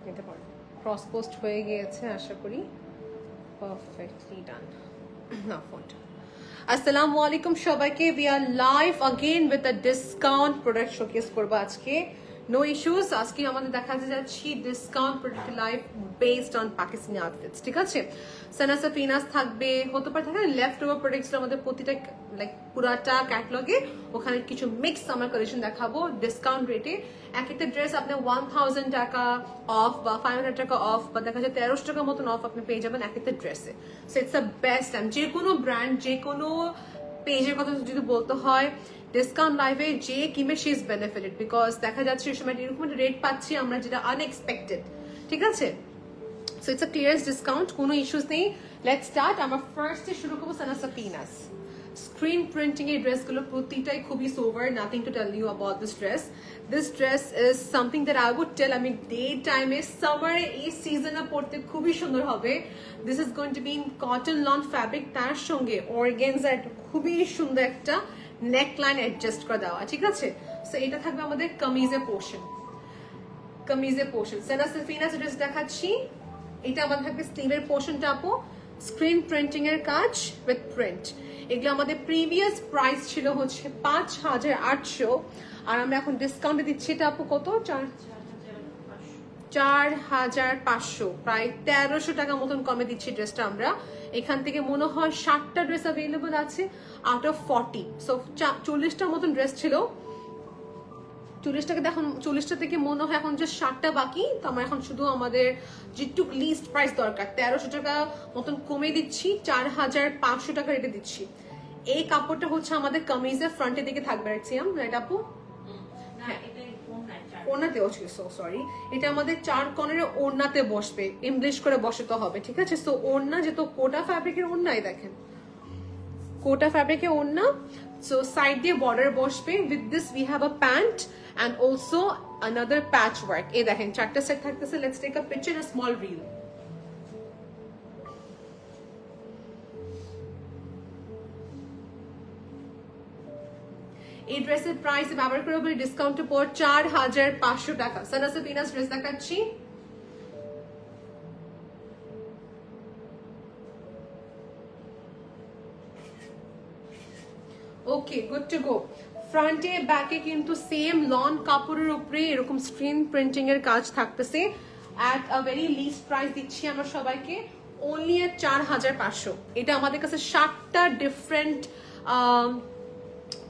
নিতে পারো। Cross post হয়ে গিয়েছে আশা করি, পারফেক্টলি ডান। না ফোনটা। আসসালামু আলাইকুম সবাইকে, we are live again with a discount product showcase করব আজকে। No issues. আজকে আমাদের দেখাতে যাচ্ছি discount product live based on Pakistani outfits, ঠিক আছে? সানা সাফিনাস থাকবে, হতে পারে থাকে লেফট ওভার প্রোডাক্টস আমাদের প্রতিটা লাইক পুরাটা ক্যাটালগে, ওখানে কিছু মিক্স আমার কালেকশন দেখাবো ডিসকাউন্ট রেটে। এক একটা ড্রেস আপনি 1000 টাকা অফ বা 500 টাকা অফ বা দেখা যায় 1300 টাকার মতন অফ আপনি পেয়ে যাবেন এক একটা ড্রেসে। So it's a best time. যে কোনো ব্র্যান্ড, যে কোনো পেজের কথা যদি বলতে হয়, ডিসকাউন্ট লাইভে যে কিমে শি ইজ বেনিফিটেড, বিকজ দেখা যাচ্ছে এই সময় এরকম একটা রেট পাচ্ছি আমরা যেটা আনএক্সপেক্টেড, ঠিক আছে? সো ইটস আ ক্লিয়ারেস্ট ডিসকাউন্ট, কোনো ইস্যুস নেই। Let's start. আমরা ফার্স্টে শুরু করবো সানা সাফিনাস। স্ক্রিন প্রিন্টিং এই ড্রেসগুলো প্রতিটাই খুবই sober, nothing to tell you about this dress. This dress is something that I would tell, আমি ডে টাইমে সামারে এই সিজনে পড়তে খুবই সুন্দর হবে। This is going to be in cotton loan fabric, তার সঙ্গে অর্গানজার খুবই সুন্দর একটা নেকলাইন অ্যাডজাস্ট করে দেওয়া, ঠিক আছে? সো এটা থাকবে আমাদের কামিজের পোর্শন। কামিজের পোর্শন সানা সাফিনাস ড্রেস দেখাচ্ছি, এটা আমাদের থাকবে স্লিভের পোর্শনটা আপু, স্ক্রিন প্রিন্টিং এর কাজ উইথ প্রিন্ট। এগুলো আমাদের প্রিভিয়াস প্রাইস ছিল হচ্ছে 5800, আর আমরা এখন ডিসকাউন্টে দিচ্ছি এটা আপু কত, 4500, প্রায় 1300 টাকা মতন কমে দিচ্ছি ড্রেসটা আমরা। এখান থেকে মনে হয় 60টা ড্রেস অ্যাভেলেবল আছে আউট অফ 40। সো 40টার মতন ড্রেস ছিল, 40টাকে দেখুন, 40টা থেকে মনে হয় এখন যে 60টা বাকি। তো আমরা এখন শুধু আমাদের যেটুক লিস্ট প্রাইস দরকার 1300 টাকা মতন কমে দিচ্ছি, 4500 টাকা রেটে দিচ্ছি। এই কাপড়টা হচ্ছে আমাদের কামিজের ফ্রন্টের দিকে থাকবে, রাইট আপু? হ্যাঁ, ওড়নাতেও ছিল, সো সরি। এটা আমাদের 4 কর্নারে ওড়নাতে বসবে, এমব্লিশ করে বসাতে হবে, ঠিক আছে? সো ওড়না যেহেতু কোটা ফ্যাব্রিকের ওড়নাই, দেখেন কোটা ফ্যাব্রিকের ওড়না। সো সাইড দিয়ে বর্ডার বসবে। With this we have a pant and also another patchwork. এই দেখেন 4টা সেট থাকতেছে। Let's take a picture, a small reel. এই ড্রেসের প্রাইস ব্যবহার করে বলি ডিসকাউন্টের পর 4500 টাকা। সানা সাফিনাস ড্রেস দেখাচ্ছি, ওকে গুড টু গো। ফ্রন্টে ব্যাকে কিন্তু সেম লন কাপড়ের উপরে এরকম স্ক্রিন প্রিন্টিং এর কাজ থাকতেছে। At a very least price দিচ্ছি আমরা সবাইকে, অনলি এট 4500। এটা আমাদের কাছে 60টা ডিফারেন্ট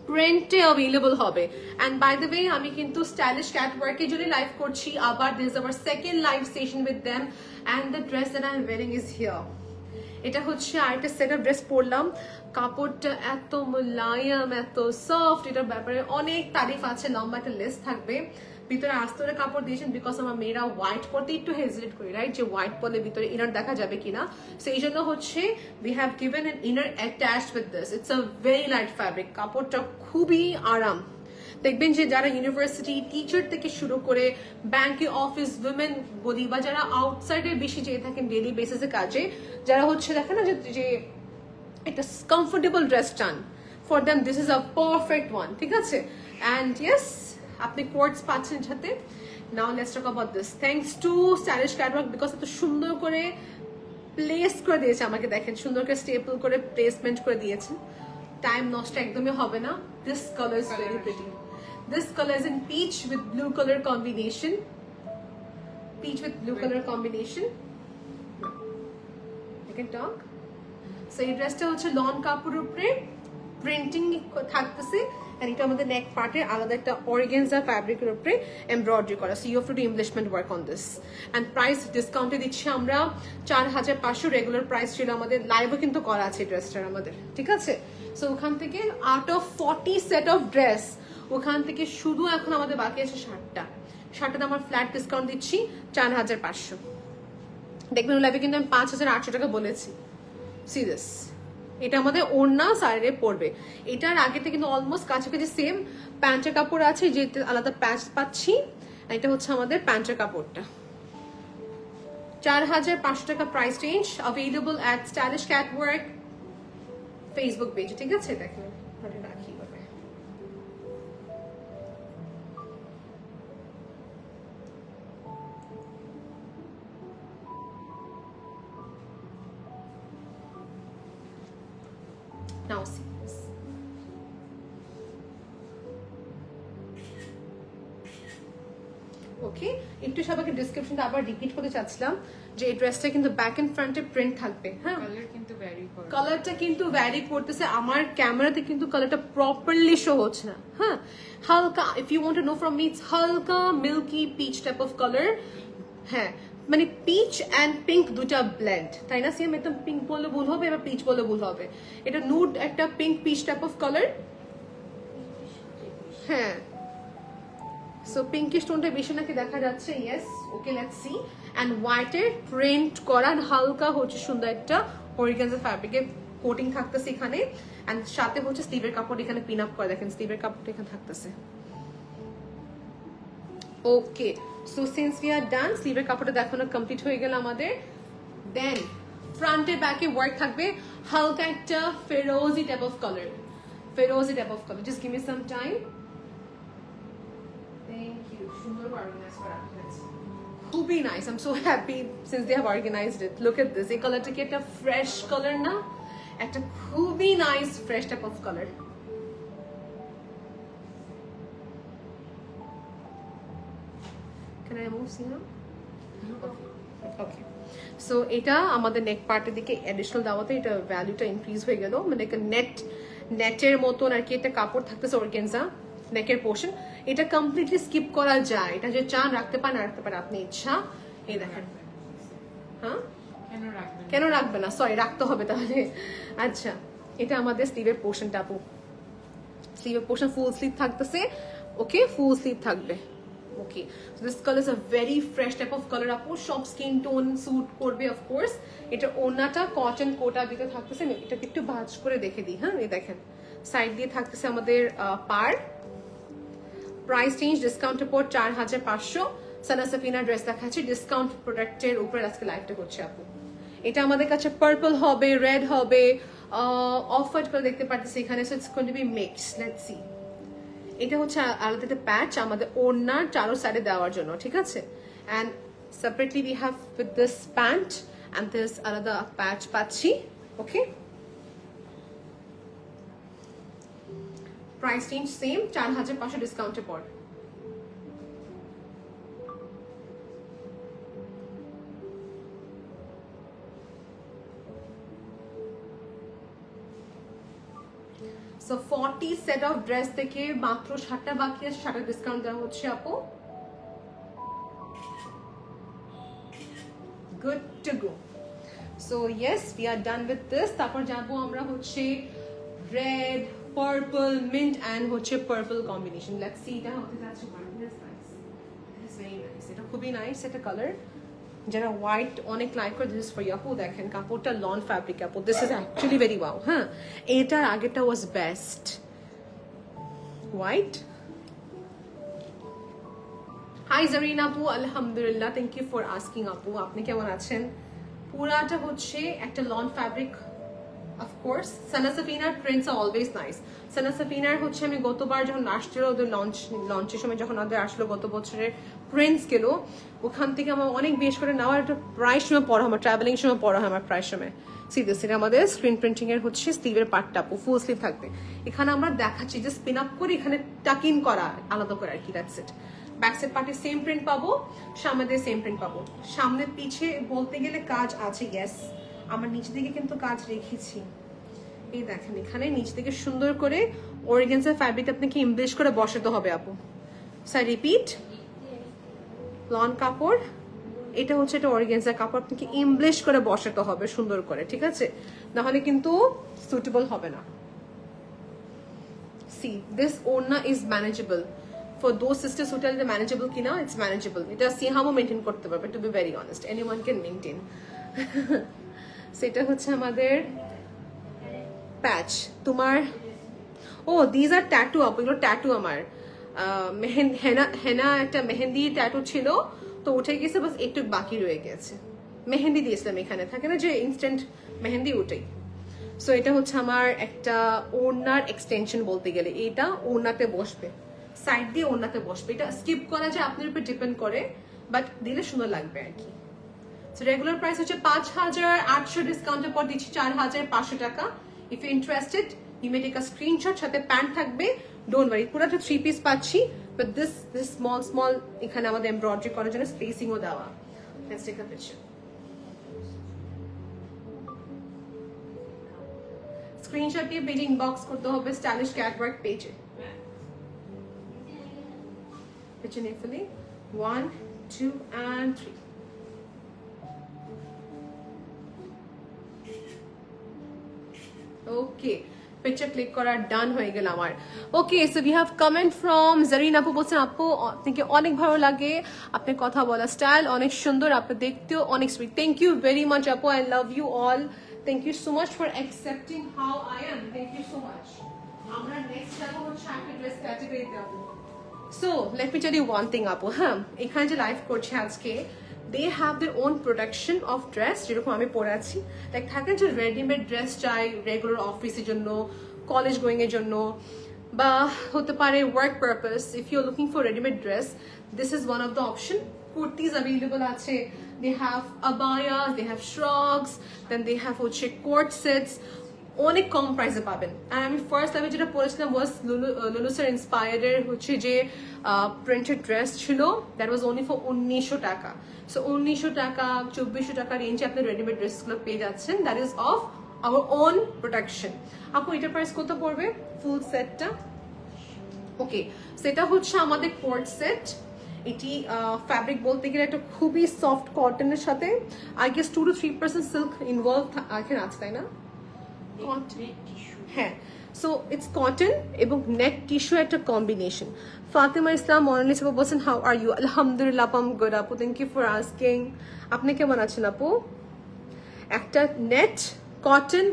প্রিন্টে অ্যাভেলেবল হবে। অ্যান্ড বাই দ্য ওয়ে আমি কিন্তু স্টাইলিশ ক্যাটওয়ার্কের জন্য লাইভ করছি আবার। This is our second live session with them, and the dress that I am wearing is here. এটা হচ্ছে আরেকটা সেট অফ ড্রেস পরলাম, কাপড়টা এত মোলায়েম, এত সফট, এটার ব্যাপারে অনেক তারিফ আছে, লম্বা একটা লিস্ট থাকবে। ভিতরে আস্তরে কাপড় দিয়েছেন, বিকজ আমার মেয়েরা হোয়াইট পরতে একটু হেজিটেট করি, রাইট, যে হোয়াইট পরলে ভিতরে ইনার দেখা যাবে কিনা। সেই জন্য হচ্ছে we have given N inner attached with this. It's a very light fabric, কাপড়টা খুবই আরাম। দেখবেন যে যারা ইউনিভার্সিটি টিচার থেকে শুরু করে ব্যাংকে অফিস উইমেন বলি, বা যারা আউটসাইডে বেশি যেয়ে থাকেন ডেইলি বেসিসে কাজে, যারা হচ্ছে দেখেন না যে একটা কমফোর্টেবল ড্রেস চান, for them this is a perfect one, ঠিক আছে? অ্যান্ড ইয়েস, আপনি কোটস পাচ্ছেন সাথে। Now let's talk about this. Thanks to stylish catwalk, because এত সুন্দর করে প্লেস করে দিয়েছে আমাকে, দেখেন সুন্দর করে স্টেপল করে প্লেসমেন্ট করে দিয়েছেন। টাইম নষ্ট একদমই হবে না। This colour is very pretty. This color is in peach with blue color combination. Peach with blue color combination. You can talk. So এই ড্রেসটা হচ্ছে লন কাপড়ের উপরে প্রিন্টিং থাকতেছে, and এটা আমাদের নেক পার্টের আলাদা একটা অর্গানজা ফ্যাব্রিকের উপরে এমব্রয়ডারি করা। So you have to do embellishment work on this. And price ডিসকাউন্টে দিচ্ছি আমরা 4500। রেগুলার প্রাইস ছিল আমাদের, লাইভও কিন্তু করা আছে ড্রেসটার আমাদের, ঠিক আছে? সো ওখান থেকে out of 40 set of dress, ওখান থেকে শুধু এখন আমাদের বাকি আছে 60টাতে আমার ফ্ল্যাট ডিসকাউন্ট দিচ্ছি 4500। দেখবেন লাইভে কিন্তু আমি 5800 টাকা বলেছি। সি দিস, এটা আমাদের ওড়না সাইডে পড়বে। এটার আগে থেকে কিন্তু অলমোস্ট কাছাকাছি সেম প্যান্টের কাপড় আছে, যে আলাদা প্যাচ পাচ্ছি। এটা হচ্ছে আমাদের প্যান্টের কাপড়টা। 4500 টাকা price range, available at stylish catwalk Facebook পেজে, ঠিক আছে? দেখেন রাখি ওকে, একটু সবাইকে ডিসক্রিপশনটা আবার রিপিট করতে চাচ্ছিলাম যে এই ড্রেসটা কিন্তু ব্যাক এন্ড ফ্রন্টে প্রিন্ট থাকবে। হ্যাঁ, কালারটা কিন্তু ভ্যারি করতেছে, আমার ক্যামেরাতে কিন্তু কালারটা প্রপারলি শো হচ্ছে না। হ্যাঁ, হালকা, if you want to know from me, it's হালকা milky peach type of colour. হ্যাঁ, মানে পিচ অ্যান্ড পিঙ্ক দুটা ব্লেন্ড, তাই না সিএম? একদম পিঙ্ক বলে ভুল হবে, এবার পিচ বলে ভুল হবে। এটা নুড একটা pink pitch type of colour. হ্যাঁ, সো পিঙ্কিশ টোনটা বেশি নাকি দেখা যাচ্ছে। Yes, okay, let's see. And হোয়াইটের প্রিন্ট করা হালকা হচ্ছে সুন্দর একটা অর্গানজা ফ্যাব্রিকের কোটিং থাকতেছে এখানে। অ্যান্ড সাথে হচ্ছে স্লিভের কাপড় এখানে পিন আপ করে, দেখেন স্লিভের কাপড়টা এখানে থাকতেছে। Okay, so since we are ডান, স্লিভের কাপড়টা দেখানো কমপ্লিট হয়ে গেল আমাদের। দেন ফ্রন্টে ব্যাকে ওয়ার্ক থাকবে হালকা একটা ফেরোজি টাইপ অফ কালার, ফেরোজি type of colour. Just give me some time. Thank you, সুন্দর অর্গানাইজ করা হয়েছে, খুবই nice. I am so happy since they have organised it. Look at this, এই কালারটা কি একটা ফ্রেশ কালার না? একটা খুবই nice fresh type of colour. Can I move, Sina? Okay. So এটা আমাদের নেক পার্টের দিকে অ্যাডিশনাল দেওয়াতে এটা ভ্যালুটা ইনক্রিজ হয়ে গেল। মানে নেটের মতন আর কি একটা কাপড় থাকতেছে অর্গানজা নেকের পোর্শন। এটা কমপ্লিটলি স্কিপ করা যায়, এটা যে চান রাখতে পারেন না রাখতে পারেন আপনি ইচ্ছা। এই দেখেন, হ্যাঁ কেন রাখবে না, সরি রাখতে হবে তাহলে। আচ্ছা, এটা আমাদের স্লিভের পোর্শনটা আপু, স্লিভের পোর্শন ফুল স্লিভ থাকতেছে। ওকে, ফুল স্লিভ থাকবে। Okay, so this color is a very fresh type of color আপু, সব স্কিন টোন স্যুট করবে অফ কোর্স। এটা ওনাটা কটন কোটা ভিতরে থাকতেছে, এটাকে একটু ভাঁজ করে দেখে দিই। হ্যাঁ, এই দেখেন সাইড দিয়ে থাকতেছে আমাদের পার। প্রাইস রেঞ্জ ডিসকাউন্টের পর 4500। সানা সাফিনা ড্রেস দেখাচ্ছে ডিসকাউন্ট প্রোডাক্টের উপরে আজকে লাইভটা করছে আপু। এটা আমাদের কাছে পার্পল হবে, রেড হবে, অফ হোয়াইট করে দেখতে পারতেছি এখানে। So it's going to be mix, let's see. এটা হচ্ছে আলাদা একটা প্যাচ আমাদের ওড়নার চারো সাইডে দেওয়ার জন্য, ঠিক আছে? And separately we have with this pant and this আলাদা প্যাচ পাচ্ছি। ওকে, প্রাইস রেঞ্জ সেম 4500 ডিসকাউন্টের পর। So 40 সেট অফ ড্রেস থেকে মাত্র 60টা বাকি আছে, 60টা ডিসকাউন্ট দেওয়া হচ্ছে আপু। Good to go. So yes, we are done with this. তারপর যাবো আমরা হচ্ছে রেড, পার্পল, মিন্ট অ্যান্ড হচ্ছে পার্পল কম্বিনেশন। লেটস সি এটা হতে যাচ্ছে ভেরি নাইস, এটা খুবই নাইস একটা কালার। যারা হোয়াইট অনেক লাইক করে, দিস ফর ইউ আপু। দেখেন কাপড়টা লন ফ্যাব্রিক আপু, this is actually very wow. হ্যাঁ, এটার আগেরটা ওয়াজ বেস্ট হোয়াইট। হাই জারিন আপু, আলহামদুলিল্লাহ, থ্যাংক ইউ ফর আস্কিং আপু। আপনি কেমন আছেন? পুরাটা হচ্ছে একটা loan fabric of course. Sana সাফিনার prints are always nice. সানা সাফিনার হচ্ছে আমি গতবার যখন আসছিল ওদের লঞ্চের সময় যখন ওদের আসলো গত বছরের প্রিন্টস গেল, ওখান থেকে আমার অনেক বেশ করে নেওয়ার একটা প্রায় সময় পড়া আমার ট্রাভেলিং সময় পড়া হয় আমার প্রায় সময়। সিরিয়াস, এটা আমাদের স্ক্রিন প্রিন্টিং এর হচ্ছে স্লিভের পার্টটা আপু, ফুল স্লিভ থাকবে। এখানে আমরা দেখাচ্ছি যে স্পিন আপ করে এখানে টাক ইন করা আলাদা করে আর কি, দ্যাটস ইট। ব্যাক সাইড পার্টে সেম প্রিন্ট পাবো, সামনে দিয়ে সেম প্রিন্ট পাবো। সামনে পিছে বলতে গেলে কাজ আছে, ইয়েস, আমার নিচে দিকে কিন্তু কাজ রেখেছি। এই দেখেন এখানে নিচ থেকে সুন্দর করে অর্গানজা ফ্যাব্রিক আপনাকে ইমব্লেশ করে বসাতে হবে আপু। স্যার রিপিট, লন কাপড়, এটা হচ্ছে এটা অর্গানজা কাপড়, আপনাকে ইমব্লেশ করে বসাতে হবে সুন্দর করে, ঠিক আছে? নাহলে কিন্তু সুটেবল হবে না। সি দিস ওড়না is manageable for those sisters who tell the manageable কিনা, ইটস ম্যানেজেবল। এটা সিহামও মেনটেন করতে পারবে, to be very honest, anyone can maintain. সেটা হচ্ছে আমাদের প্যাচ। তোমার দিজ আর ট্যাটু আপু, এগুলো ট্যাটু আমার। হেনা একটা মেহেন্দি ট্যাটু ছিল, তো উঠে গেছে, বাস একটু বাকি রয়ে গেছে। মেহেন্দি দিয়েছিলাম এখানে, থাকে না যে ইনস্ট্যান্ট মেহেন্দি, ওটাই। সো এটা হচ্ছে আমার একটা ওড়নার এক্সটেনশন বলতে গেলে, এটা ওড়নাতে বসবে, সাইড দিয়ে ওড়নাতে বসবে। এটা স্কিপ করা যায়, আপনার উপর ডিপেন্ড করে, বাট দিলে সুন্দর লাগবে আর কি। সো রেগুলার প্রাইস হচ্ছে 5800, ডিসকাউন্টের পর দিচ্ছি 4500 টাকা। If you're interested, you may take a screenshot, সাথে প্যান্ট থাকবে, ডোন্ট ওয়ারি। পুরোটা 3 পিস পাচ্ছি, বাট দিস স্মল এখানে আমাদের এমব্রয়ডারি করার জন্য স্পেসিংও দেওয়া। Let's take a picture. Screenshot দিয়ে পেজে ইনবক্স করতে হবে স্টাইলিশ ক্যাটওয়ার্ক পেজে। Picture carefully. 1, 2 and 3. Okay, picture click করা ডান হয়ে গেল আমার। Okay, so we have comment from Zarin আপু, বলছেন আপু আপনাকে অনেক ভালো লাগে, আপনার কথা বলা স্টাইল অনেক সুন্দর, আপনি দেখতেও অনেক sweet. Thank you very much আপু, I love you all, thank you so much for accepting how I am, thank you so much. আমরা নেক্সট যাবো হচ্ছে একটা ড্রেস ক্যাটাগরিতে যাবো। So let me tell you one thing আপু, হ্যাঁ এখানে যে লাইভ করছে আজকে, they have their own production of dress, যেরকম আমি পরে আছি, লাইক থাকে যে রেডিমেড ড্রেস চাই রেগুলার অফিসের জন্য, কলেজ গোয়িং এর জন্য, বা হতে পারে work purpose. If you are looking for readymade dress, this is one of the option. Kurtis available আছে, they have abayas, they have shrugs, then they have হচ্ছে কোট সেটস, অনেক কম প্রাইসে পাবেন। আর আমি ফার্স্ট লাইভে যেটা পড়েছিলাম ওয়াজ লুলুসের ইন্সপায়ার্ডের হচ্ছে যে প্রিন্টেড ড্রেস ছিল, দ্যাট ওয়াজ অনলি ফর 1900 টাকা। সো 1900 টাকা 2400 টাকা রেঞ্জে আপনি রেডিমেড ড্রেসগুলো পেয়ে যাচ্ছেন, that is of our own production. আপু এটার প্রাইস কত পড়বে ফুল সেটটা? ওকে, সেটা হচ্ছে আমাদের কোট সেট। এটি ফ্যাব্রিক বলতে গেলে একটা খুবই সফট কটনের সাথে I guess 2 to 3% silk involve এখানে আছে, তাই না? হ্যাঁ, সো ইটস কটন এবং নেট টিস্যু একটা কম্বিনেশন। ফাতেমা ইসলাম মনালিসা বলছেন হাউ আর ইউ? আলহামদুলিল্লাহ আপু, আম গুড আপু, থ্যাংক ইউ ফর আস্কিং। আপনি কেমন আছেন আপু? একটা নেট কটন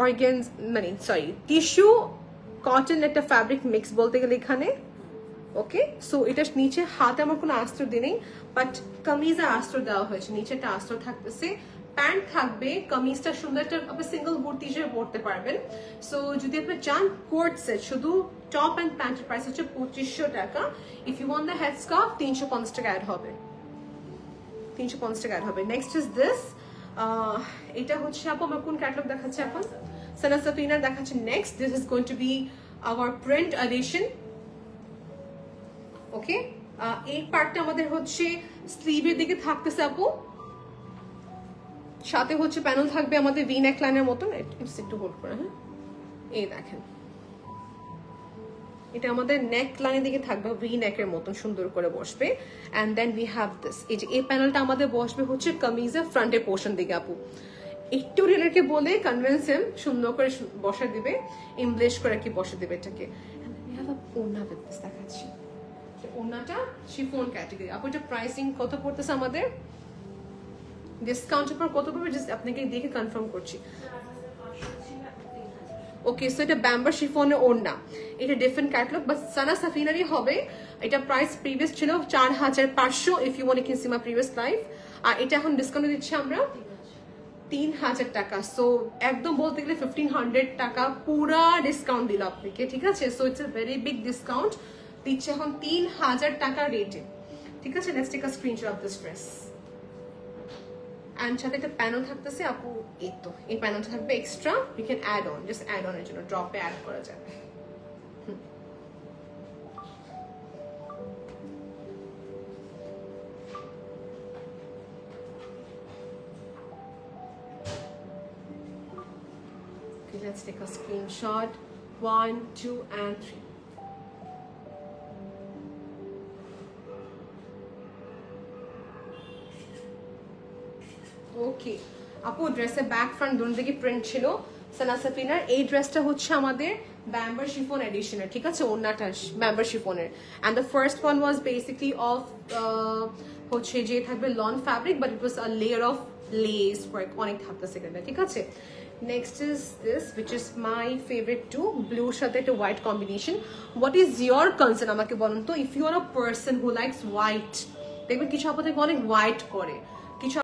অর্গানস মানে সরি টিস্যু কটন একটা ফ্যাব্রিক মিক্স বলতে গেলে এখানে। ওকে, সো এটা নিচে হাতে আমার কোনো আস্তর দিই নেই, বাট কামিজে আস্তর দেওয়া হয়েছে, নিচে একটা আস্তর থাকতেছে, প্যান্ট থাকবে, কামিজটা সুন্দর একটা আপনি সিঙ্গল কুর্তি হিসেবে পরতে পারবেন। সো যদি আপনি চান কোট সেট, শুধু টপ অ্যান্ড প্যান্টের প্রাইস হচ্ছে 2500 টাকা। If you want the head scarf 350 টাকা অ্যাড হবে, 350 টাকা অ্যাড হবে। নেক্সট ইজ দিস, এটা হচ্ছে আপু আমার কোন ক্যাটালগ দেখাচ্ছে এখন? সানা সাফিনার দেখাচ্ছে next. This is going to be our print edition. Okay, এই পার্টটা আমাদের হচ্ছে স্লিভের দিকে থাকতেছে আপু, সাথে হচ্ছে প্যানেল থাকবে আমাদের ভি নেক লাইনের মতন, একটু হোল্ড করে, হ্যাঁ এই দেখেন এটা আমাদের নেক লাইনের দিকে থাকবে, ভি নেকের মতন সুন্দর করে বসবে। And then we have this, এই যে এই প্যানেলটা আমাদের বসবে হচ্ছে কামিজের ফ্রন্টের পোর্শন দিকে আপু। একটু টেলারকে বলে কনভিন্স হিম সুন্দর করে বসা দিবে, ইমব্লেশ করে কি বসে দিবে এটাকে। ওড়না দেখাচ্ছি, ওড়নাটা শিফন ক্যাটাগরি আপু। এটা প্রাইসিং কত পড়তেছে আমাদের? ডিসকাউন্টের পর কত পড়বে জাস্ট আপনাকে দেখে কনফার্ম করছি। ওকে, সো এটা ব্যাম্বার শিফনের ওড়না, এটা ডিফারেন্ট ক্যাটালগ বাট সানা সাফিনারই হবে। এটা প্রাইস প্রিভিয়াস ছিল 4500 if you want to see my previous live, আর এটা এখন ডিসকাউন্ট দিচ্ছি আমরা 3000 টাকা। সো একদম বলতে গেলে 1500 টাকা পুরা ডিসকাউন্ট দিল আপনাকে, ঠিক আছে? So it's a very big discount দিচ্ছে এখন 3000 টাকা রেটে, ঠিক আছে? Let's take a screenshot of this dress. And সাথে একটা প্যানেল থাকতেছে আপু, এই তো এই প্যানেলটা থাকবে extra, you can add on, just add অনের জন্য ড্রপে অ্যাড করা যাবে। Okay, let's take a screenshot. 1, 2 and 3. ওকে আপু, ড্রেসের ব্যাক ফ্রন্ট দুটো দিকে প্রিন্ট ছিল সানা সাফিনার। এই ড্রেসটা হচ্ছে আমাদের ব্যাম্বার শিফন এডিশনের, ঠিক আছে? ওড়নাটা ব্যাম্বার শিফনের। And the first one was basically of হচ্ছে যে থাকবে lawn fabric, but it was a layer of lace work, অনেক থাকতেছে এখানে, ঠিক আছে? Next is this which is my favourite too, ব্লুর সাথে একটা white combination. What is your concern আমাকে বলুন তো? If you are a person who likes white, দেখবেন কিছু আপনাদের অনেক হোয়াইট পরে, কিছু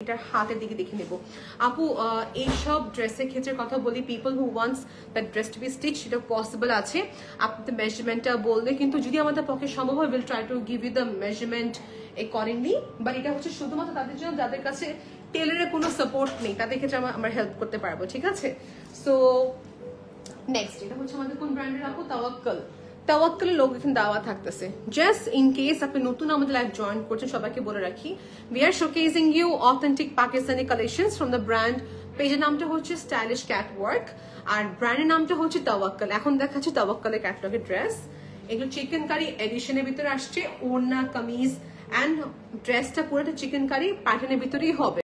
এটার হাতের দিকে দেখে নেব আপু এইসব ড্রেসের ক্ষেত্রে কথা বলি people who wants that dress to be stitch সেটা পসিবল আছে আপনি মেজারমেন্টটা বললে কিন্তু যদি আমাদের পক্ষে সম্ভব হয় will try to give you the measurement accordingly but এটা হচ্ছে শুধুমাত্র তাদের জন্য যাদের কাছে টেলারের কোনো সাপোর্ট নেই তাদের ক্ষেত্রে আমরা হেল্প করতে পারবো ঠিক আছে সো নেক্সট এটা হচ্ছে আমাদের কোন ব্র্যান্ডের আপু তাওয়াক্কালের লোক এখানে দেওয়া থাকতেছে জাস্ট ইন কেস আপনি নতুন আমাদের লাইভ জয়েন করছেন সবাইকে বলে রাখি we are showcasing you authentic Pakistani collections from the brand পেজের নামটা হচ্ছে স্টাইলিশ ক্যাটওয়ার্ক আর ব্র্যান্ডের নামটা হচ্ছে তাওয়াক্কাল এখন দেখাচ্ছি তাওয়াক্কালের ক্যাটলগের ড্রেস এগুলো চিকেন কারি এডিশনের ভিতরে আসছে ওড়না কামিজ অ্যান্ড ড্রেসটা পুরোটা চিকেন কারি প্যাটার্নের ভিতরেই হবে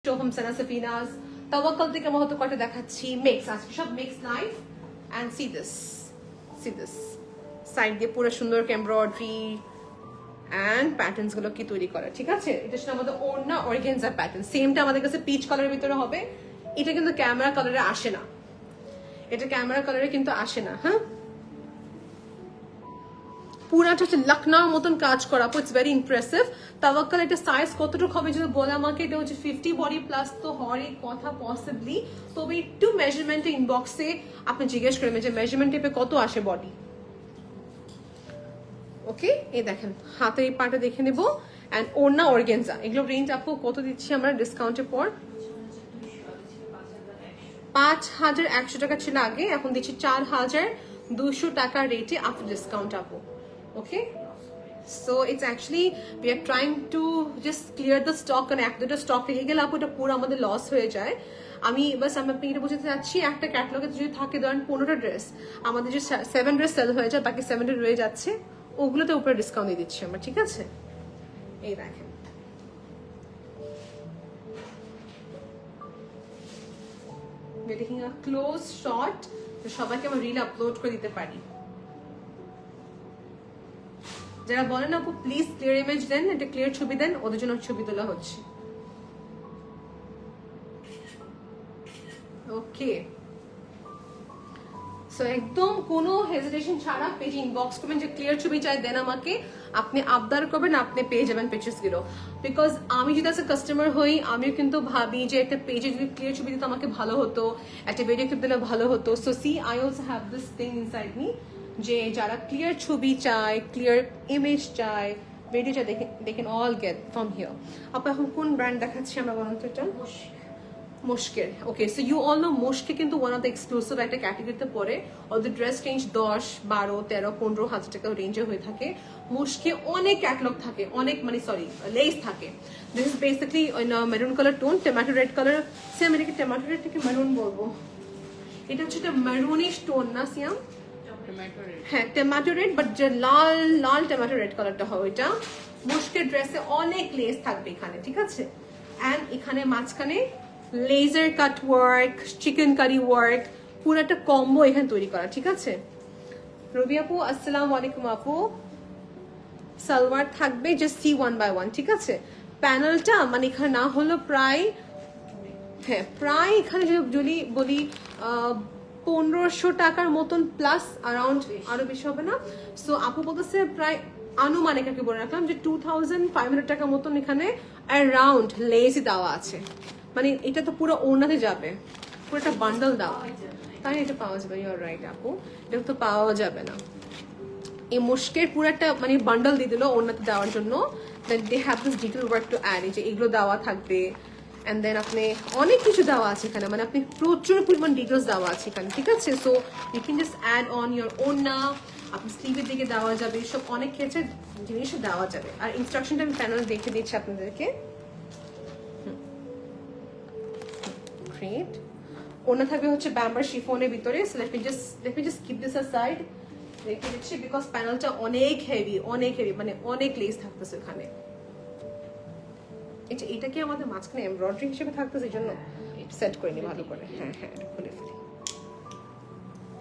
Shoham Sana Safina's Tawakkal থেকে আমরা হয়তো কয়টা দেখাচ্ছি মিক্স আজকে সব mix live and see this side দিয়ে পুরো সুন্দর এমব্রয়ডারি এন্ড প্যাটার্নস গুলো কি তৈরি করা ঠিক আছে এটা শুধু আমাদের ওড়না অর্গানজা প্যাটার্ন সেমটা আমাদের কাছে পিচ কালারের ভিতরে হবে এটা কিন্তু ক্যামেরা কালারে আসে না এটা ক্যামেরা কালারে কিন্তু আসে না হ্যাঁ পুরাটা হচ্ছে লখনউর মতন কাজ করা আপু ইটস ভেরি ইমপ্রেসিভ তাওয়াক্কাল এটা সাইজ কতটুকু হবে যদি বলে আমাকে এটা হচ্ছে 50 বডি প্লাস তো হওয়ারই কথা পসিবলি তবে একটু মেজারমেন্ট ইনবক্সে আপনি জিজ্ঞেস করবেন যে মেজারমেন্ট টেপে কত আসে বডি ওকে এই দেখেন হাতের এই পাটা দেখে নেব এন্ড ওড়না অর্গানজা এগুলো রেঞ্জ আপু কত দিচ্ছি আমরা ডিসকাউন্টের পর 5100 টাকা ছিল আগে এখন দিচ্ছি 4200 টাকা রেটে আফটার ডিসকাউন্ট আপু okay so it's actually we are trying to just clear the stock and এক দুটো স্টক থেকে গেলে আপু এটা পুরো আমাদের লস হয়ে যায় আমি বাস আমি আপনাকে এটা বোঝাতে চাচ্ছি একটা ক্যাটালগে যদি থাকে ধরেন 15টা ড্রেস আমাদের যে 7 ড্রেস সেল হয়ে যায় বাকি 7টা রয়ে যাচ্ছে ওগুলোতে উপরে ডিসকাউন্ট দিয়ে দিচ্ছি আমরা ঠিক আছে এই দেখেন we're taking a close shot তো সবাইকে আমরা রিল আপলোড করে দিতে পারি যারা বলেন আপু প্লিজ ক্লিয়ার ইমেজ দেন এটা ক্লিয়ার ছবি দেন ওদের জন্য ছবি তোলা হচ্ছে ওকে সো একদম কোনো হেজিটেশন ছাড়া পেজ ইনবক্স করবেন যে ক্লিয়ার ছবি চাই দেন আমাকে আপনি আবদার করবেন আপনি পেয়ে যাবেন পেজেস গুলো বিকজ আমি যদি অ্যাজ এ কাস্টমার হই আমিও কিন্তু ভাবি যে একটা পেজে যদি ক্লিয়ার ছবি দিতে আমাকে ভালো হতো একটা ভিডিও ক্লিপ দিলে ভালো হতো so see I also have this thing inside me যে যারা ক্লিয়ার ছবি চায় ক্লিয়ার ইমেজ চায় ভিডিও চায় দেখেন অল গেট ফ্রম হিয়ার আপু এখন কোন ব্র্যান্ড দেখাচ্ছি আমরা বলুন তো এটা মুশকের okay so you all know মুশকে কিন্তু ওয়ান অফ দ্য এক্সক্লুসিভ একটা ক্যাটাগরিতে পড়ে অল দ্য ড্রেস রেঞ্জ 10, 12, 13, 15 হাজার টাকা রেঞ্জে হয়ে থাকে মুশকে অনেক ক্যাটালগ থাকে অনেক মানে সরি লেস থাকে this is basically in maroon colour tone tomato red colour same এটাকে টমেটো রেড থেকে মেরুন বলবো এটা হচ্ছে একটা মেরুনিশ টোন না সিয়াম হ্যাঁ টমেটো রেড বাট যে লাল লাল টমেটো রেড কালারটা হবে এটা মুশকের ড্রেসে অনেক লেস থাকবে এখানে ঠিক আছে এন্ড এখানে মাঝখানে laser cut work chikankari work পুরো একটা কম্বো এখানে তৈরি করা ঠিক আছে রবি আপু আসসালামু আলাইকুম আপু সালোয়ার থাকবে জাস্ট সি 1 by 1 ঠিক আছে প্যানেলটা মানে এখানে না হলো প্রায় হ্যাঁ প্রায় এখানে যদি বলি 1500 টাকার মতন প্লাস অ্যারাউন্ড, আরো বেশি হবে না। সো আপু বলতেছে প্রায় আনুমানিক আর কি বলে রাখলাম যে 2500 টাকার মতন এখানে অ্যারাউন্ড লেসই দেওয়া আছে। মানে এটা তো পুরো ওড়নাতে যাবে, পুরো একটা বান্ডল দেওয়া, তাই এটা পাওয়া যাবে। ইউ আর রাইট আপু, এটা তো পাওয়া যাবে না। এই মুশকের পুরো একটা মানে বান্ডল দিয়ে দিল ওড়নাতে দেওয়ার জন্য। Then they have this detail work to add, এই যে এগুলো দেওয়া থাকবে। অ্যান্ড দেন আপনি অনেক কিছু দেওয়া আছে এখানে, মানে আপনি প্রচুর পরিমাণ ডিটেলস দেওয়া আছে এখানে, ঠিক আছে। So you can just add on your ওড়না, আপনি স্লিভের দিকে দেওয়া যাবে, এসব অনেক ক্ষেত্রে জিনিসও দেওয়া যাবে। আর ইনস্ট্রাকশনটা আমি প্যানেল দেখে দিচ্ছি আপনাদেরকে। গ্রেট। ওড়না থাকবে হচ্ছে ব্যাম্বার শিফনের ভিতরে। So let me just keep this aside, রেখে দিচ্ছি বিকজ প্যানেলটা অনেক হেভি, মানে অনেক লেস থাকতেছে এখানে। এটা কি আমাদের মাঝখানে এমব্রয়ডারি হিসেবে থাকতেছে, এই জন্য সেট করে নি ভালো করে। হ্যাঁ হ্যাঁ, এটা খুলে ফেলি।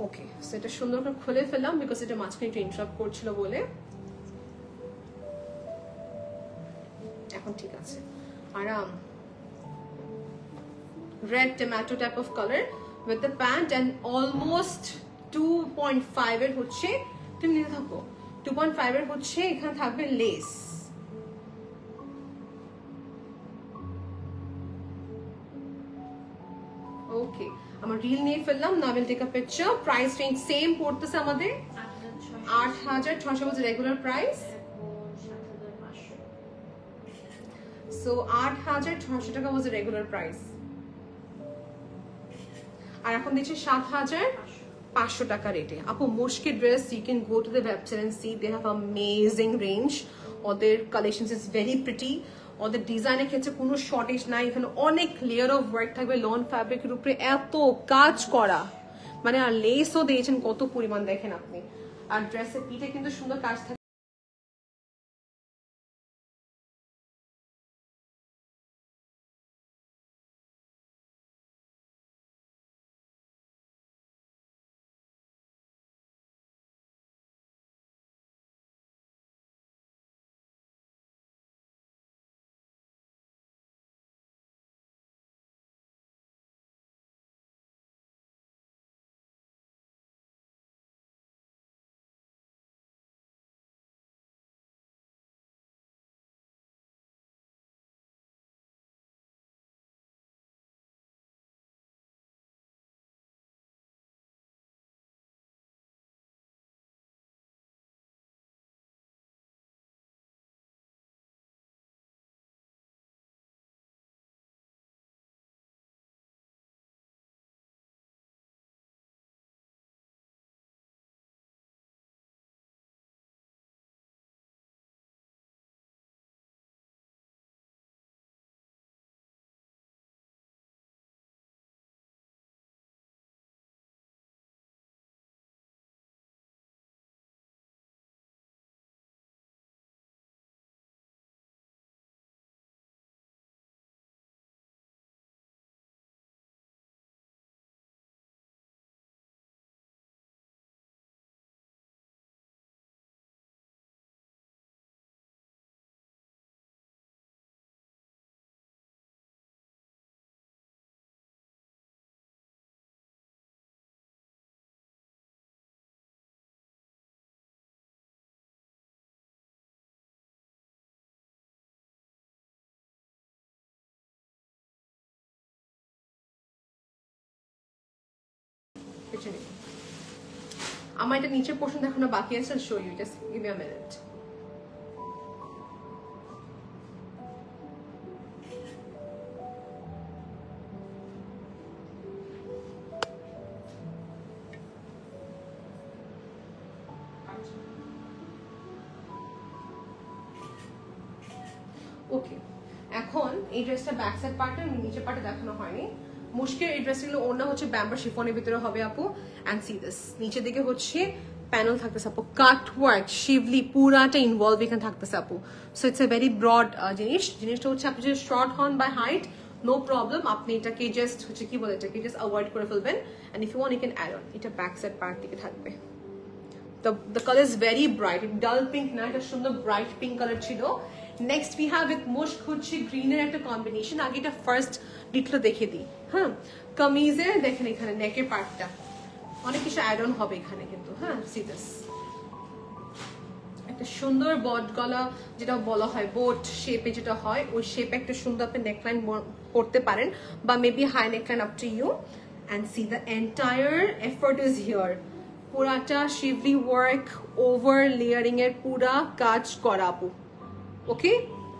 ওকে, সো এটা সুন্দর করে খুলে ফেললাম বিকজ এটা মাঝখানে একটু ইন্টারাপ্ট করছিল বলে। এখন ঠিক আছে, আরাম। Red tomato type of colour with the pant and almost 2.5 এর হচ্ছে, তুমি নিতে থাকো, 2.5 এর হচ্ছে এখানে থাকবে লেস। ওকে, আমার রিল নিয়ে ফেললাম। Now will take a picture. Price range same পড়তেছে আমাদের 8600 was রেগুলার প্রাইস। সো 8600 টাকা was রেগুলার প্রাইস, আর এখন দিচ্ছে 7500 টাকা রেটে। আপু মুশকিল dress, you can go to the website and see, they have amazing range. ওদের কালেকশনস ইজ ভেরি প্রিটি। ওদের ডিজাইনের ক্ষেত্রে কোনো শর্টেজ নাই, এখানে অনেক লেয়ার অফ ওয়ার্ক থাকবে লন ফ্যাব্রিকের উপরে, এত কাজ করা, মানে আর লেসও দিয়েছেন কত পরিমাণ দেখেন আপনি। আর ড্রেসের পিঠে কিন্তু সুন্দর কাজ থাকে। আমার এটা নিচের পোর্শন দেখানো বাকি আছে, show you, just give me a minute. Okay, এখন এই ড্রেসটা ব্যাক সাইড পার্টটা নিচের পার্টে দেখানো হয়নি। মুশকিল এই ড্রেসগুলো ওড়না হচ্ছে ব্যাম্বার শিফনের ভিতরে হবে আপু। অ্যান্ড সি দিস, নিচের দিকে হচ্ছে প্যানেল থাকতেছে আপু, কাট ওয়ার্ক শিভলি পুরাটা ইনভলভ এখানে থাকতেছে আপু। So it's a very broad জিনিসটা হচ্ছে আপনি যদি শর্ট হন বাই হাইট নো প্রবলেম, আপনি এটাকে জাস্ট হচ্ছে কি বলে এটাকে জাস্ট অ্যাভয়েড করে ফেলবেন। And if you want you can add on. এটা ব্যাক সাইড পার্ট দিকে থাকবে। The color is very bright, dull pink না, এটা সুন্দর ব্রাইট পিঙ্ক কালার ছিল। নেক্সট উই হ্যাভ উইথ মুশক হচ্ছে গ্রিনের একটা কম্বিনেশন। আগে এটা ফার্স্ট ডিটেল দেখে দিই। হ্যাঁ, কামিজের দেখেন এখানে নেকের পার্টটা অনেক কিছু অ্যাড অন হবে এখানে কিন্তু, হ্যাঁ সি দিস একটা সুন্দর বট গলা, যেটা বলা হয় বোট শেপে যেটা হয়, ওই শেপে একটা সুন্দর আপনি নেকলাইন করতে পারেন, বা maybe high neckline up to you. And see the entire effort is here, পুরাটা শিভলি ওয়ার্ক, ওভার লেয়ারিং এর পুরা কাজ করা আপু। ওকে,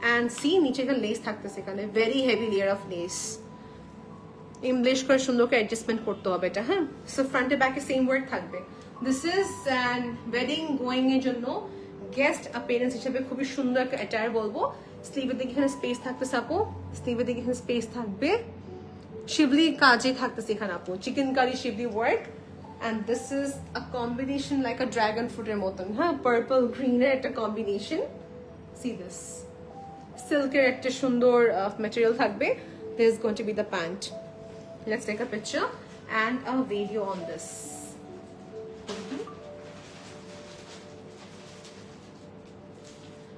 অ্যান্ড সি নিচে একটা লেস থাকতেছে এখানে, very heavy layer of less, English করে সুন্দর করে অ্যাডজাস্টমেন্ট করতে হবে এটা, হ্যাঁ। সো ফ্রন্টে ব্যাকে সেম ওয়ার্ক থাকবে। This is an wedding going এর জন্য গেস্ট অ্যাপিয়ারেন্স হিসেবে খুবই সুন্দর একটা অ্যাটায়ার বলবো। স্লিভের দিকে এখানে স্পেস থাকতেছে আপু, স্লিভের দিকে এখানে স্পেস থাকবে, শিবলি কাজে থাকতেছে এখানে আপু, chikankari schiffli work. And this is a combination like a dragon ফ্রুটের মতন, হ্যাঁ, পার্পল গ্রিনের একটা কম্বিনেশন। সি দিস সিল্কের একটা সুন্দর ম্যাটেরিয়াল থাকবে। This is going to B the pant. Let's take a picture and a video on this.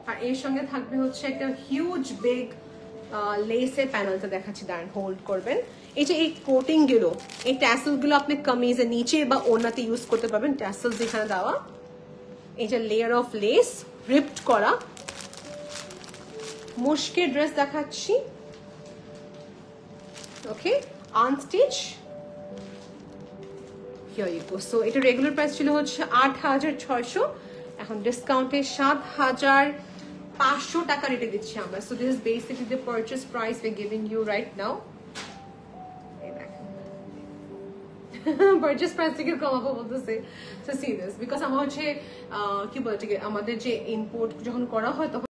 আর এর সঙ্গে থাকবে হচ্ছে একটা হিউজ বিগ লেসের প্যানেলটা দেখাচ্ছি, দাঁড়ান হোল্ড করবেন। এই যে এই কোটিং গুলো, এই ট্যাসেল গুলো আপনি কামিজের নিচে বা ওড়নাতে ইউজ করতে পারবেন। ট্যাসেল যেখানে দেওয়া, এই যে লেয়ার অফ লেস রিপড করা। মুশকিল ড্রেস দেখাচ্ছি, okay, unstitch. Here you go. So এটা রেগুলার প্রাইস ছিল হচ্ছে ৮,৬০০, এখন ডিসকাউন্টে ৭,৫০০ টাকা রেটে দিচ্ছি আমরা। So this is basically the purchase price we giving you right now. Purchase price থেকে কমাবো বলতেছে। সো সি দিস, বিকজ আমার হচ্ছে কি বলতে, আমাদের যে ইম্পোর্ট যখন করা হয় তখন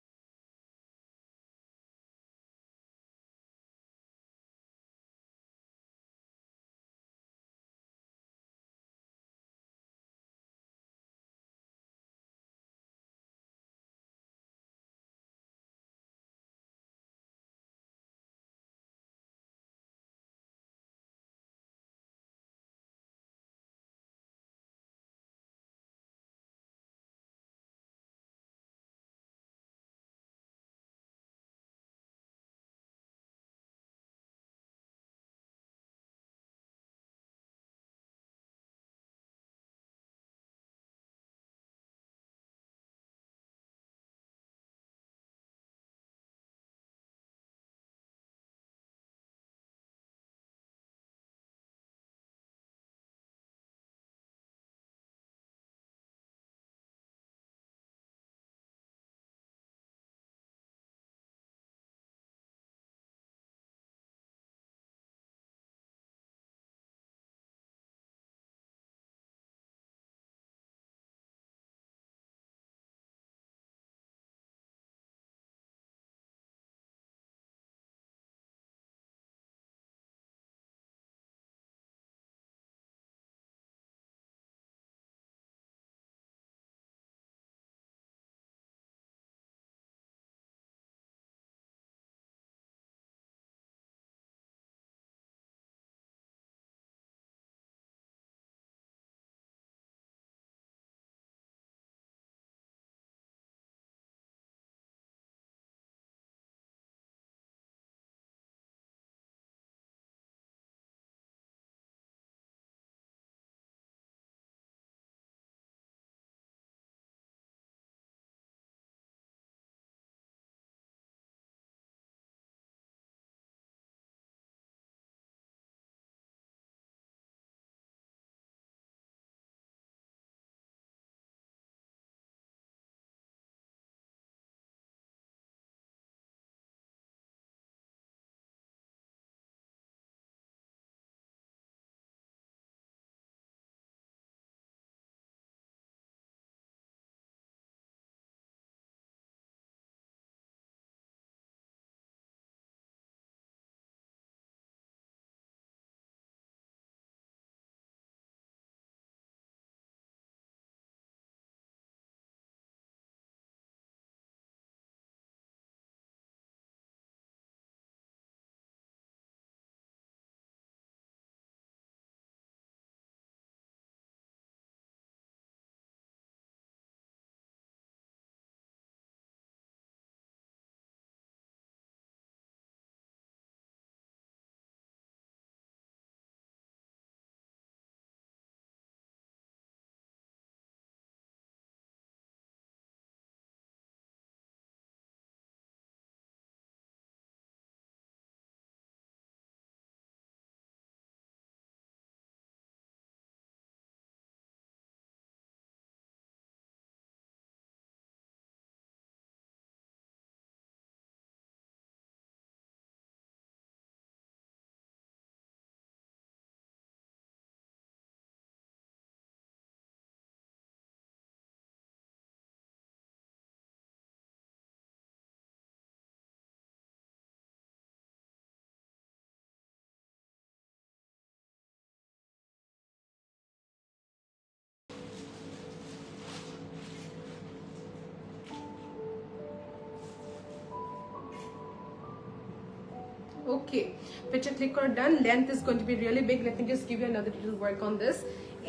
Okay, picture click or done. Length is going to be really big. Let me just give you another little work on this.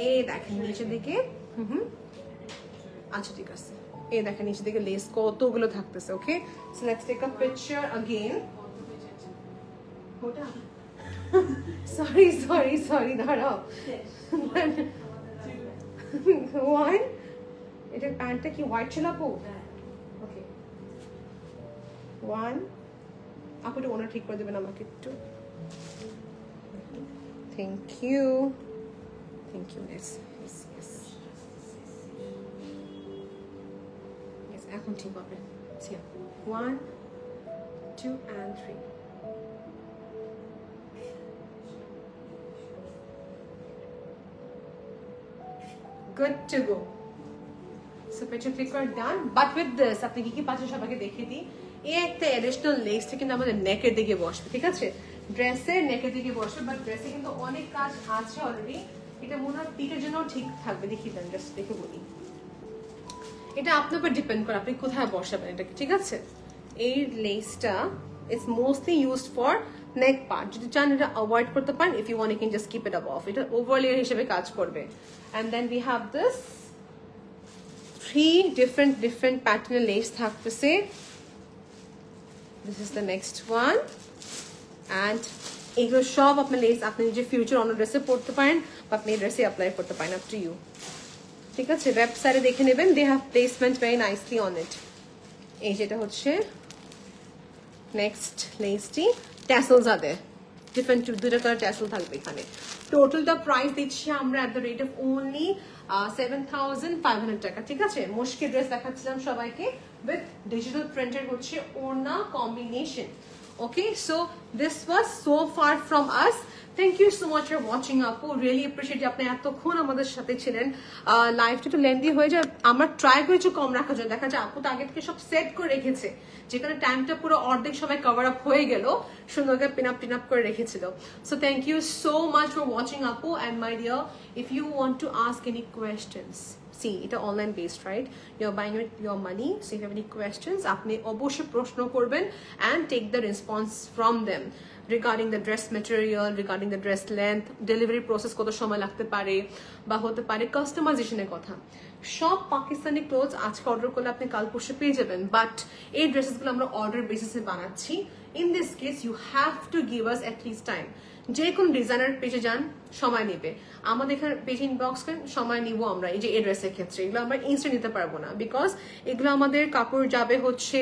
এই দেখেন নিচে দিকে আচ্ছা ঠিক আছে এই দেখেন নিচে দিকে লেস কতগুলো থাকতেছে okay so let's take a picture again ওটা সরি দাঁড়াও ওয়ান এটা প্যান্টটা কি হোয়াইট ছিল আপু ওকে ওয়ান আপু এটা ওনার ঠিক করে দেবেন আমাকে একটু থ্যাংক ইউ yes এখন ঠিক হবে here 1 2 and 3 good to go so picture click or done but with this আপনি কি পাচ্ছেন সবাইকে দেখিয়ে দিই এই একটা এডিশনাল লেস থেকে আমাদের নেকের দিকে বসবে ঠিক আছে ড্রেসের নেকের দিকে বসবে বাট ড্রেসে কিন্তু অনেক কাজ আছে অলরেডি এটা মনে হয় পিঠের জন্য ঠিক থাকবে দেখি দেন জাস্ট দেখে বলি এটা আপনার উপর ডিপেন্ড করে আপনি কোথায় বসাবেন এটা ঠিক আছে এই লেসটা it's mostly used for neck part যদি চান এটা অ্যাভয়েড করতে পারেন if you want you can just keep it off এটা ওভারলেয়ার হিসেবে কাজ করবে and then we have this 3 different প্যাটার্নের লেস থাকতেছে this is the next one and এগুলো সব আপনার লেস আপনি নিজে ফিউচার অন্য ড্রেসে পড়তে পারেন বা আপনি এই ড্রেসে অ্যাপ্লাই করতে পারেন আপ টু ইউ ঠিক আছে ওয়েবসাইটে দেখে নেবেন they have placement very nicely on it এই যেটা হচ্ছে নেক্সট লেসটি ট্যাসেলস আছে ডিফারেন্ট দুটো কালার ট্যাসেল থাকবে এখানে টোটালটা প্রাইস দিচ্ছি আমরা at the rate of only 7,500 টাকা ঠিক আছে মুশকি ড্রেস দেখাচ্ছিলাম সবাইকে উইথ ডিজিটাল প্রিন্টেড হচ্ছে ওড়না combination okay so this was so far from us thank you so much for watching apu really appreciate আপনি এতক্ষণ আমাদের সাথে ছিলেন লাইভটা একটু লেন্দি হয়ে যায় আমরা ট্রাই করেছি কম রাখার জন্য দেখা যায় আপু তো আগে থেকে সব সেট করে রেখেছে যেখানে টাইমটা পুরো অর্ধেক সময় কভার আপ হয়ে গেল সুন্দর করে পিন আপ করে রেখেছিল so thank you so much for watching apu and my dear if you want to ask any questions see এটা online based right you're buying with your money so if you have any questions আপনি অবশ্যই প্রশ্ন করবেন and take the response from them regarding the dress material regarding the dress length delivery process কত সময় লাগতে পারে বা হতে পারে কাস্টমাইজেশনের কথা সব পাকিস্তানি ক্লোথস আজকে অর্ডার করলে আপনি কাল পরশু পেয়ে যাবেন বাট এই ড্রেসেসগুলো আমরা অর্ডার বেসিসে বানাচ্ছি in this case you have to give us at least time যে কোন ডিজাইনার পেজে যান সময় নেবে আমাদের এখানে পেজ ইনবক্স করেন সময় নিব আমরা এই যে এই ড্রেসের ক্ষেত্রে এগুলো আমরা ইনস্ট্যান্ট নিতে পারবো না বিকজ এগুলো আমাদের কাপড় যাবে হচ্ছে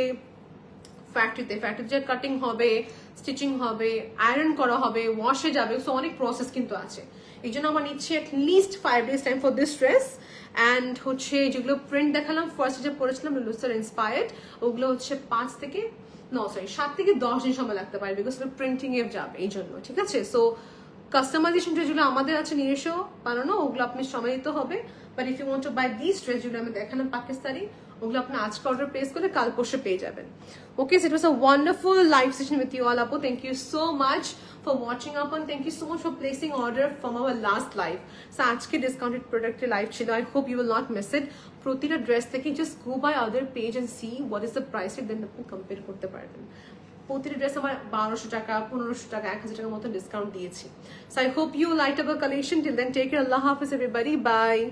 ফ্যাক্টরিতে কাটিং হবে স্টিচিং হবে আয়রন করা হবে ওয়াশে যাবে সো অনেক প্রসেস কিন্তু আছে এই জন্য আমরা নিচ্ছি at least 5 days time for this dress and হচ্ছে যেগুলো প্রিন্ট দেখালাম ফার্স্ট যে পরেছিলাম লুসার ইন্সপায়ার্ড ওগুলো হচ্ছে 5 থেকে 7 থেকে 10 দিন সময় লাগতে পারে বিকজ প্রিন্টিং এ যাবে এই জন্য ঠিক আছে সো কাস্টমাইজেশন যেগুলো আমাদের আছে নিজস্ব বানানো ওগুলো আপনি সময় দিতে হবে but if you want to buy this dress যেগুলো আমি দেখালাম পাকিস্তানি ওগুলো আপনি আজকে অর্ডার প্লেস করলে কাল পরশু পেয়ে যাবেন okay so it was a wonderful live session with you all আপু thank you so much for watching up and thank you so much for placing order from our last live so আজকে discounted product live ছিল I hope you will not miss it প্রতিটা dress থেকে just go by other page and see what is the price then আপনি compare করতে পারবেন প্রতিটা dress আমার 1200 টাকা 1500 টাকা 1000 টাকার মতো ডিসকাউন্ট দিয়েছি so I hope you liked our collection till then take care Allah Hafiz everybody bye